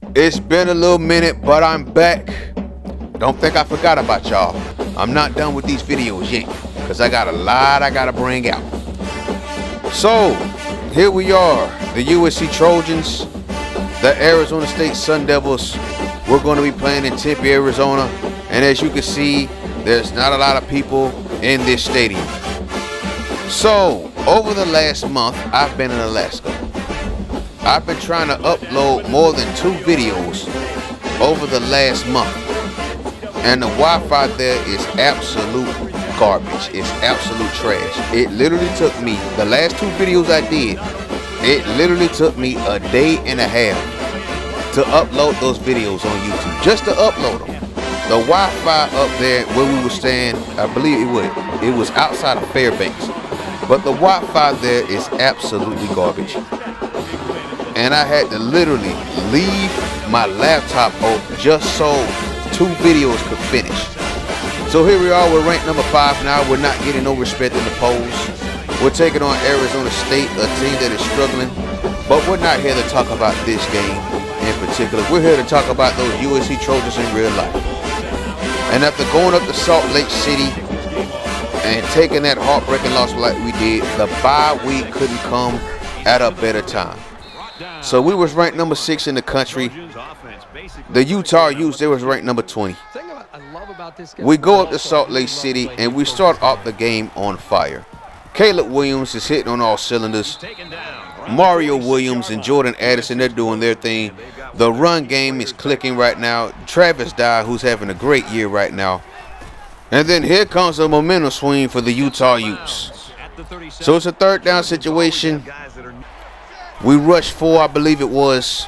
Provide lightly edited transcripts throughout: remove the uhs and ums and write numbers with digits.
It's been a little minute, but I'm back. Don't think I forgot about y'all. I'm not done with these videos yet, because I got a lot I gotta bring out. So, here we are, the USC Trojans, the Arizona State Sun Devils. We're going to be playing in Tempe, Arizona, and as you can see, there's not a lot of people in this stadium. So, over the last month, I've been in Alaska. I've been trying to upload more than 2 videos over the last month, and the Wi-Fi there is absolute garbage. It's absolute trash. It literally took me, the last 2 videos I did, it literally took me a day and a half to upload those videos on YouTube, just to upload them. The Wi-Fi up there where we were staying, I believe it was outside of Fairbanks, but the Wi-Fi there is absolutely garbage. And I had to literally leave my laptop open just so 2 videos could finish. So here we are, we're ranked number 5 now. We're not getting no respect in the polls. We're taking on Arizona State, a team that is struggling. But we're not here to talk about this game in particular. We're here to talk about those USC Trojans in real life. And after going up to Salt Lake City and taking that heartbreaking loss like we did, the bye week couldn't come at a better time. So we was ranked number 6 in the country. The Utah Utes, they was ranked number 20. We go up to Salt Lake City and we start off the game on fire. Caleb Williams is hitting on all cylinders. Mario Williams and Jordan Addison, they're doing their thing. The run game is clicking right now. Travis Dye, who's having a great year right now. And then here comes a momentum swing for the Utah Utes. So it's a 3rd down situation. We rush 4, I believe it was.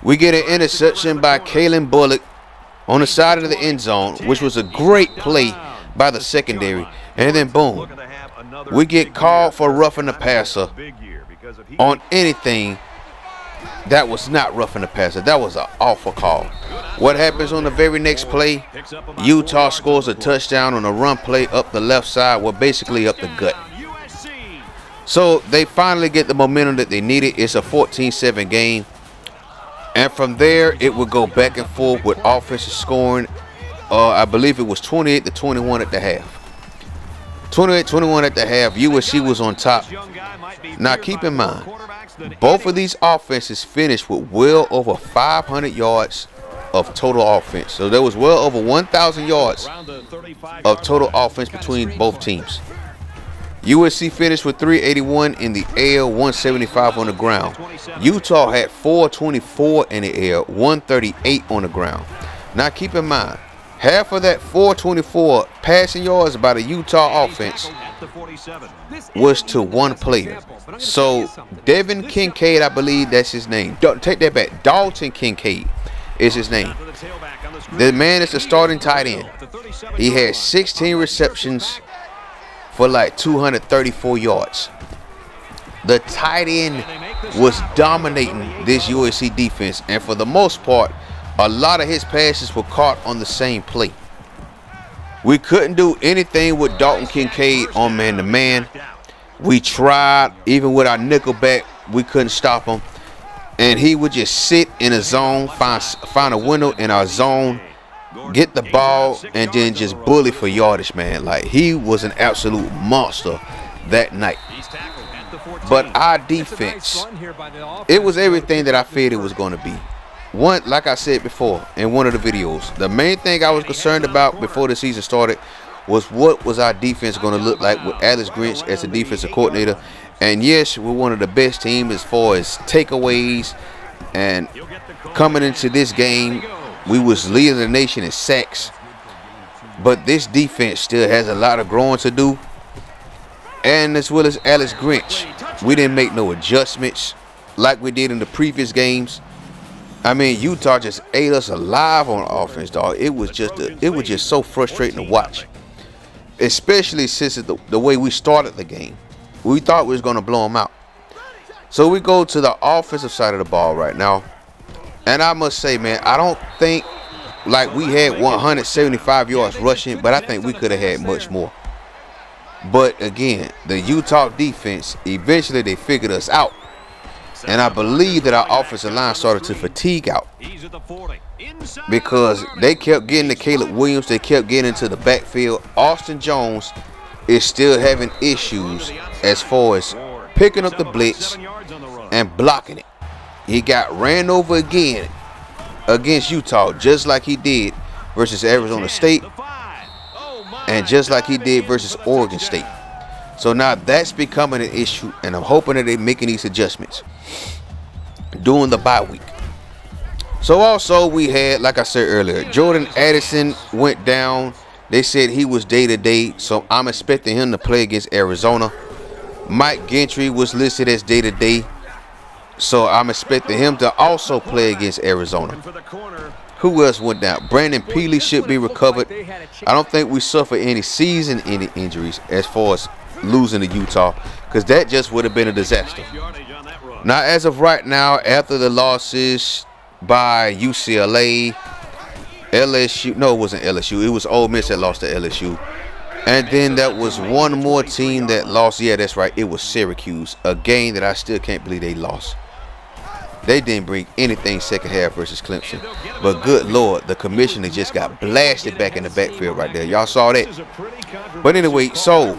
We get an interception by Kalen Bullock on the side of the end zone, which was a great play by the secondary. And then boom, we get called for roughing the passer on anything that was not roughing the passer. That was an awful call. What happens on the very next play? Utah scores a touchdown on a run play up the left side, well, basically up the gut. So they finally get the momentum that they needed. It's a 14-7 game. And from there, it would go back and forth with offensive scoring. I believe it was 28-21 at the half. 28-21 at the half. USC was on top. Now, keep in mind, both of these offenses finished with well over 500 yards of total offense. So there was well over 1,000 yards of total offense between both teams. USC finished with 381 in the air, 175 on the ground. Utah had 424 in the air, 138 on the ground. Now keep in mind, half of that 424 passing yards by the Utah offense was to one player. So Devin Kincaid, I believe that's his name. Take that back. Dalton Kincaid is his name. The man is the starting tight end. He had 16 receptions for like 234 yards. The tight end was dominating this USC defense, and for the most part, a lot of his passes were caught on the same play. We couldn't do anything with Dalton Kincaid on man-to-man. We tried, even with our nickelback, we couldn't stop him. And he would just sit in a zone, find a window in our zone, get the ball, and then just bully for yardage, man. Like, he was an absolute monster that night. But our defense, it was everything that I feared it was going to be. One, like I said before in one of the videos, the main thing I was concerned about before the season started was what was our defense going to look like with Alex Grinch as the defensive coordinator. And yes, we're one of the best teams as far as takeaways, and coming into this game, we was leading the nation in sacks, but this defense still has a lot of growing to do. And as well as Alex Grinch, we didn't make no adjustments like we did in the previous games. I mean, Utah just ate us alive on offense, dog. It was just so frustrating to watch, especially since the way we started the game. We thought we was going to blow them out. So we go to the offensive side of the ball right now. And I must say, man, I don't think like we had 175 yards rushing, but I think we could have had much more. But again, the Utah defense, eventually they figured us out. And I believe that our offensive line started to fatigue out because they kept getting to Caleb Williams. They kept getting into the backfield. Austin Jones is still having issues as far as picking up the blitz and blocking it. He got ran over again against Utah, just like he did versus Arizona State and just like he did versus Oregon State. So now that's becoming an issue, and I'm hoping that they're making these adjustments during the bye week. So also we had, like I said earlier, Jordan Addison went down. They said he was day-to-day, so I'm expecting him to play against Arizona. Mike Gentry was listed as day-to-day, so I'm expecting him to also play against Arizona. Who else went down? Brandon Peely should be recovered. I don't think we suffered any season-ending injuries as far as losing to Utah, because that just would have been a disaster. Now, as of right now, after the losses by UCLA, LSU, no, it wasn't LSU. It was Ole Miss that lost to LSU. And then there was one more team that lost. Yeah, that's right. It was Syracuse, a game that I still can't believe they lost. They didn't bring anything second half versus Clemson. But good Lord, the commissioner just got blasted back in the backfield right there. Y'all saw that? But anyway, so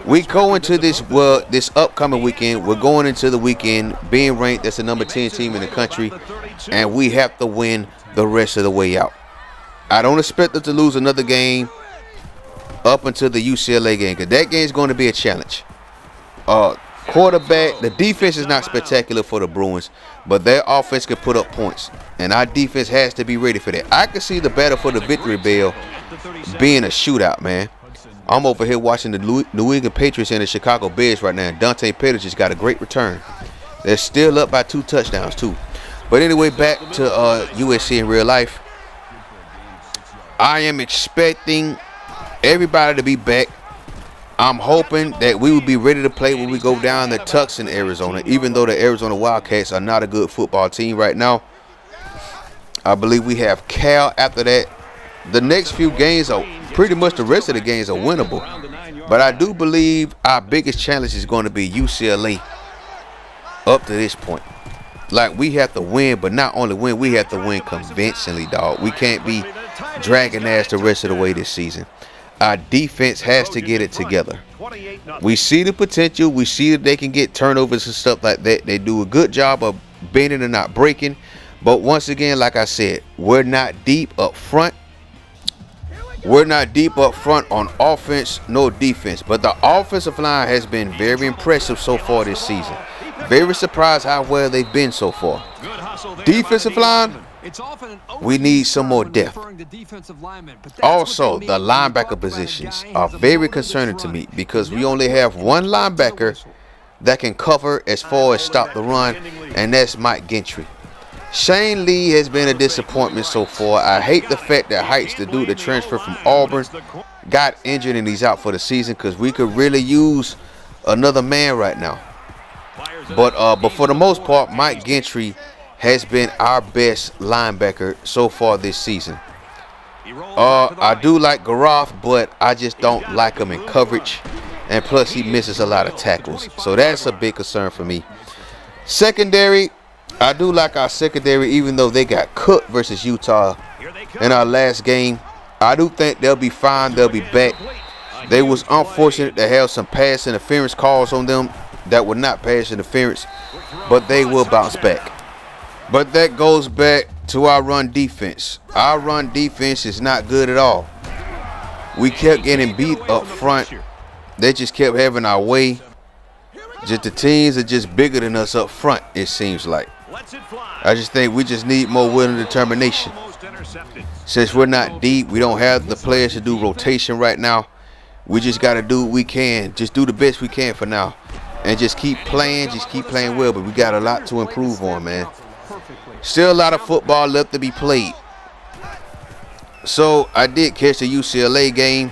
we go into this, well, this upcoming weekend. We're going into the weekend being ranked as the number 10 team in the country, and we have to win the rest of the way out. I don't expect them to lose another game up until the UCLA game, because that game is going to be a challenge. Quarterback, the defense is not spectacular for the Bruins, but their offense can put up points, and our defense has to be ready for that. I can see the battle for the victory bell being a shootout, man. I'm over here watching the New England Patriots and the Chicago Bears right now, and Dante Pettis just got a great return. They're still up by 2 touchdowns too. But anyway, back to USC in real life. I am expecting everybody to be back. I'm hoping that we will be ready to play when we go down to Tucson, Arizona, even though the Arizona Wildcats are not a good football team right now. I believe we have Cal after that. The next few games are pretty much, the rest of the games are winnable. But I do believe our biggest challenge is going to be UCLA up to this point. Like, we have to win, but not only win, we have to win convincingly, dog. We can't be dragging ass the rest of the way this season. Our defense has to get it together. We see the potential. We see that they can get turnovers and stuff like that. They do a good job of bending and not breaking. But once again, like I said, we're not deep up front. We're not deep up front on offense, no defense. But the offensive line has been very impressive so far this season. Very surprised how well they've been so far. Defensive line, we need some more depth. Also, the linebacker positions are very concerning to me because we only have one linebacker that can cover as far as stop the run, and that's Mike Gentry. Shane Lee has been a disappointment so far. I hate the fact that Heights, the dude that transferred from Auburn, got injured and he's out for the season, because we could really use another man right now. But for the most part, Mike Gentry has been our best linebacker so far this season. I do like Garoff, but I just don't like him in coverage. And plus, he misses a lot of tackles. So that's a big concern for me. Secondary, I do like our secondary, even though they got cooked versus Utah in our last game. I do think they'll be fine. They'll be back. They was unfortunate to have some pass interference calls on them that were not pass interference, but they will bounce back. But that goes back to our run defense. Our run defense is not good at all. We kept getting beat up front. They just kept having our way. Just the teams are just bigger than us up front, it seems like. I just think we just need more will and determination. Since we're not deep, we don't have the players to do rotation right now. We just got to do what we can. Just do the best we can for now. And just keep playing well. But we got a lot to improve on, man. Still a lot of football left to be played. So I did catch the UCLA game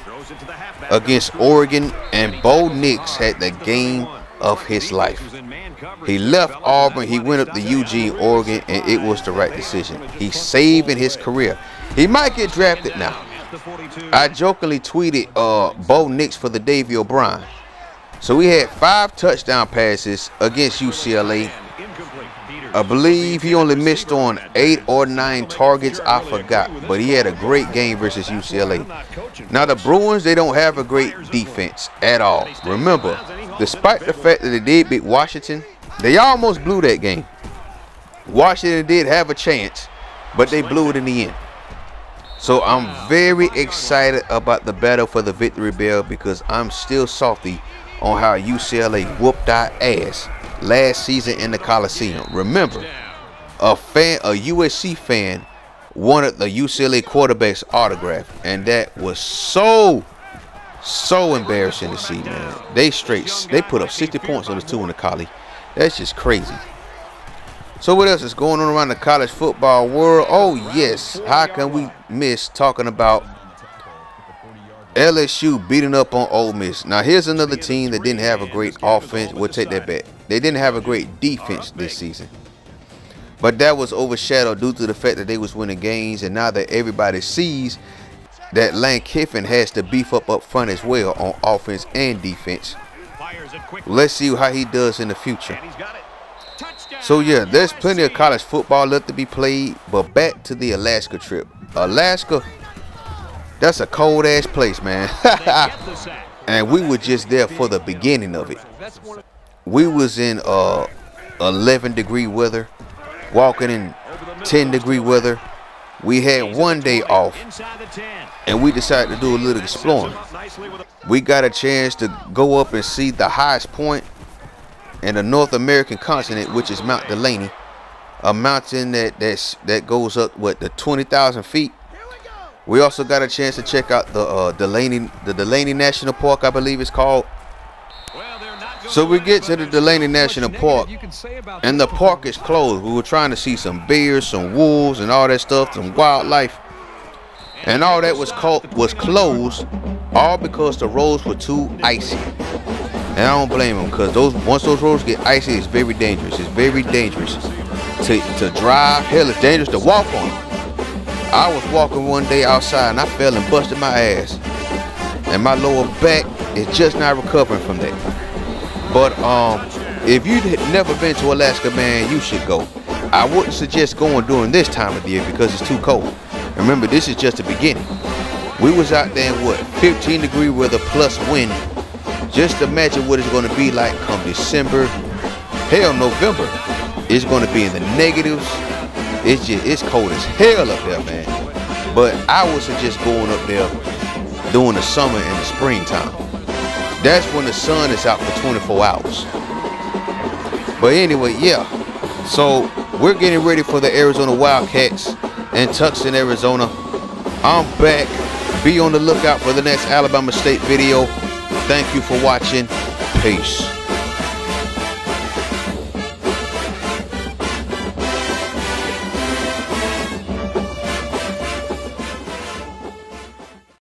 against Oregon, and Bo Nix had the game of his life. He left Auburn, he went up to Eugene, Oregon, and it was the right decision. He's saving his career. He might get drafted now. I jokingly tweeted Bo Nix for the Davey O'Brien. So we had 5 touchdown passes against UCLA. I believe he only missed on 8 or 9 targets. I forgot. But he had a great game versus UCLA. Now, the Bruins, they don't have a great defense at all. Remember, despite the fact that they did beat Washington, they almost blew that game. Washington did have a chance, but they blew it in the end. So I'm very excited about the battle for the victory bell because I'm still salty on how UCLA whooped our ass last season in the Coliseum. Remember, a USC fan wanted the UCLA quarterback's autograph, and that was so embarrassing to see, man. They put up 60 points on us too in the Coli. That's just crazy. So what else is going on around the college football world? Oh yes, how can we miss talking about LSU beating up on Ole Miss? Now here's another team that didn't have a great offense. We'll take that back. They didn't have a great defense this season, but that was overshadowed due to the fact that they was winning games, and now that everybody sees that Lane Kiffin has to beef up front as well on offense and defense. Let's see how he does in the future. So yeah, there's plenty of college football left to be played, but back to the Alaska trip. Alaska, that's a cold ass place, man. And we were just there for the beginning of it. We was in 11-degree weather, walking in 10-degree weather. We had one day off, and we decided to do a little exploring. We got a chance to go up and see the highest point in the North American continent, which is Mount Delaney, a mountain that goes up what, to 20,000 feet. We also got a chance to check out the Delaney National Park, I believe it's called. So we get to the Delaney National Park, and the park is closed. We were trying to see some bears, some wolves, and all that stuff, some wildlife, and all that was closed, all because the roads were too icy. And I don't blame them, because once those roads get icy, it's very dangerous. It's very dangerous to drive. Hell, it's dangerous to walk on. I was walking one day outside, and I fell and busted my ass, and my lower back is just not recovering from that. But if you've never been to Alaska, man, you should go. I wouldn't suggest going during this time of the year because it's too cold. Remember, this is just the beginning. We was out there in what, 15-degree weather plus wind. Just imagine what it's going to be like come December, hell, November. It's going to be in the negatives. It's cold as hell up there, man. But I would suggest going up there during the summer and the springtime. That's when the sun is out for 24 hours. But anyway, yeah. So we're getting ready for the Arizona Wildcats in Tucson, Arizona. I'm back. Be on the lookout for the next Alabama State video. Thank you for watching. Peace.